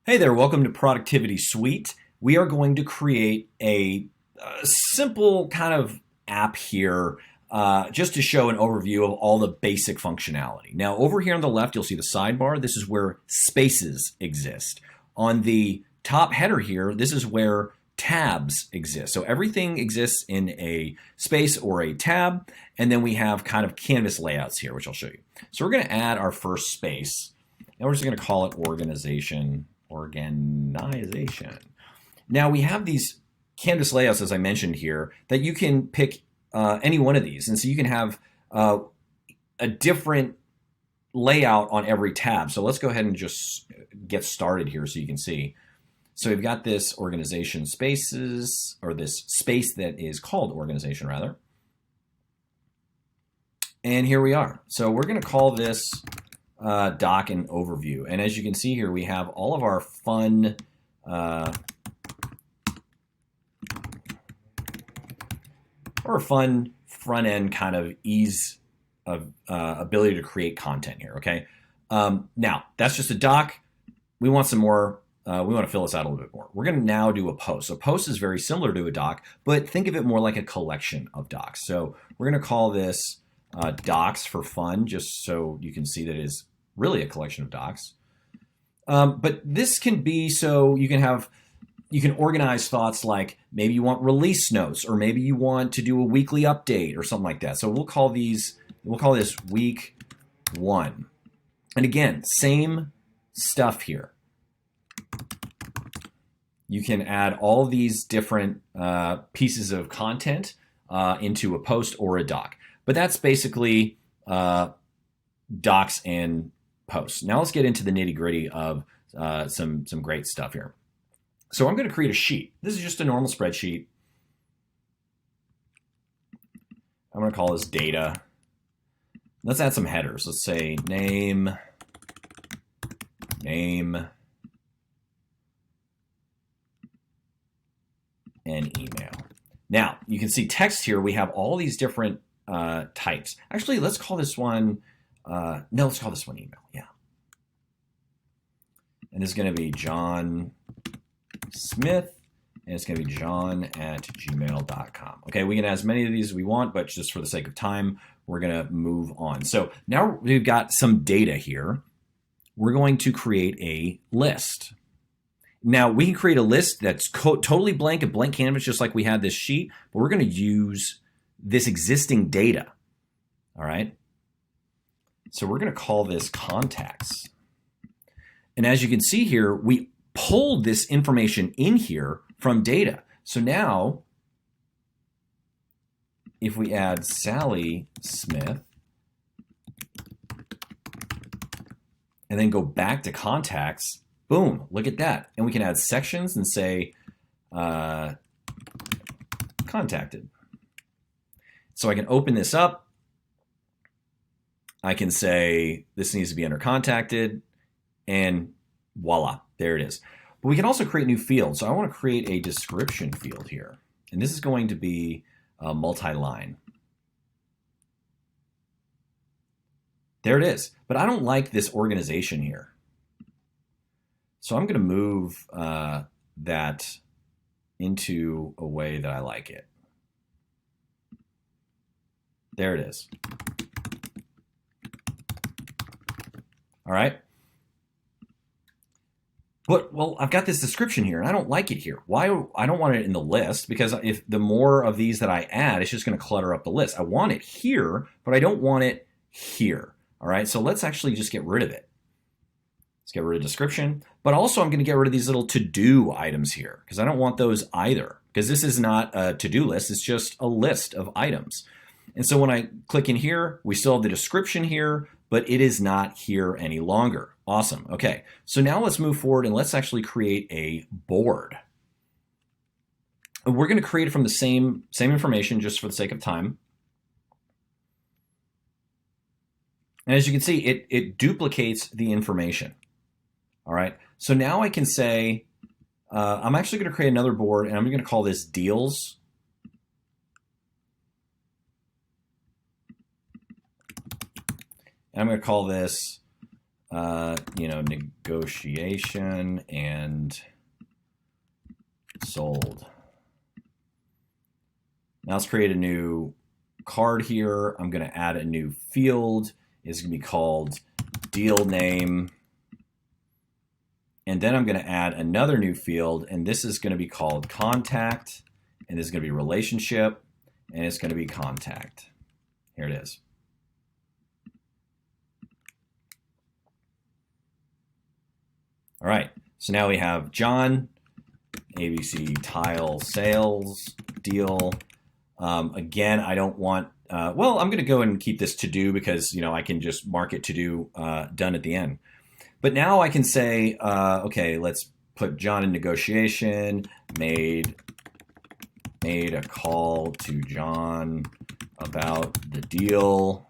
Hey there, welcome to Productivity Suite. We are going to create a simple kind of app here just to show an overview of all the basic functionality. Now, over here on the left, you'll see the sidebar. This is where spaces exist. On the top header here, this is where tabs exist. So everything exists in a space or a tab, and then we have kind of canvas layouts here, which I'll show you. So we're going to add our first space, and we're just going to call it organization. Now we have these canvas layouts, as I mentioned here, that you can pick any one of these. And so you can have a different layout on every tab. So let's go ahead and just get started here so you can see. So we've got this organization spaces, or this space that is called organization rather. And here we are. So we're going to call this doc and overview. And as you can see here, we have all of our fun front end kind of ease of ability to create content here. Okay. Now that's just a doc. We want some more. We want to fill this out a little bit more. We're going to now do a post. So post is very similar to a doc, but think of it more like a collection of docs. So we're going to call this docs for fun, just so you can see that it is really a collection of docs. But this can be so you can organize thoughts like maybe you want release notes, or maybe you want to do a weekly update or something like that. So we'll call this week 1. And again, same stuff here. You can add all these different pieces of content into a post or a doc. But that's basically docs and posts. Now let's get into the nitty gritty of some great stuff here. So I'm going to create a sheet. This is just a normal spreadsheet. I'm going to call this data. Let's add some headers. Let's say name, and email. Now you can see text here. We have all these different types. Actually, let's call this one. Let's call this one email. Yeah. And this is going to be John Smith, and it's going to be john@gmail.com. Okay, we can add as many of these as we want, but just for the sake of time, we're going to move on. So now we've got some data here. We're going to create a list. Now we can create a list that's totally blank, a blank canvas, just like we had this sheet, but we're going to use this existing data. All right. So we're going to call this contacts. And as you can see here, we pulled this information in here from data. So now, if we add Sally Smith, and then go back to contacts, boom, look at that. And we can add sections and say contacted. So I can open this up. I can say this needs to be under contacted, and voila, there it is. But we can also create new fields. So I want to create a description field here. And this is going to be multi-line. There it is. But I don't like this organization here. So I'm going to move that into a way that I like it. There it is. All right. But, well, I've got this description here, and I don't like it here. Why? I don't want it in the list, because if the more of these that I add, it's just going to clutter up the list. I want it here, but I don't want it here. All right. So let's actually just get rid of it. Let's get rid of description. But also I'm going to get rid of these little to-do items here, because I don't want those either, because this is not a to-do list. It's just a list of items. And so when I click in here, we still have the description here, but it is not here any longer. Awesome. Okay, so now let's move forward and let's actually create a board. We're going to create it from the same information, just for the sake of time. And as you can see, it duplicates the information. All right, so now I can say, I'm actually going to create another board, and I'm going to call this deals. And I'm going to call this negotiation and sold. Now let's create a new card here. I'm going to add a new field. It's going to be called deal name. And then I'm going to add another new field, and this is going to be called contact, and this is going to be relationship, and it's going to be contact. Here it is. All right, so now we have John, ABC tile sales deal. Again, I don't want, well, I'm going to go and keep this to do because, I can just mark it to do done at the end. But now I can say, okay, let's put John in negotiation, made a call to John about the deal.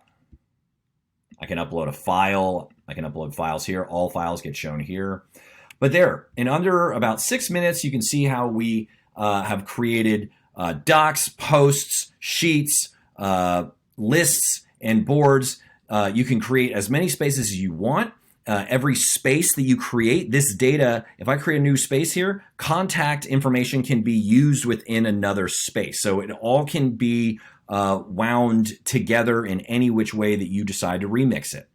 I can upload a file. I can upload files here. All files get shown here. But there, in under about 6 minutes, you can see how we have created docs, posts, sheets, lists, and boards. You can create as many spaces as you want. Every space that you create, this data, if I create a new space here, contact information can be used within another space. So it all can be wound together in any which way that you decide to remix it.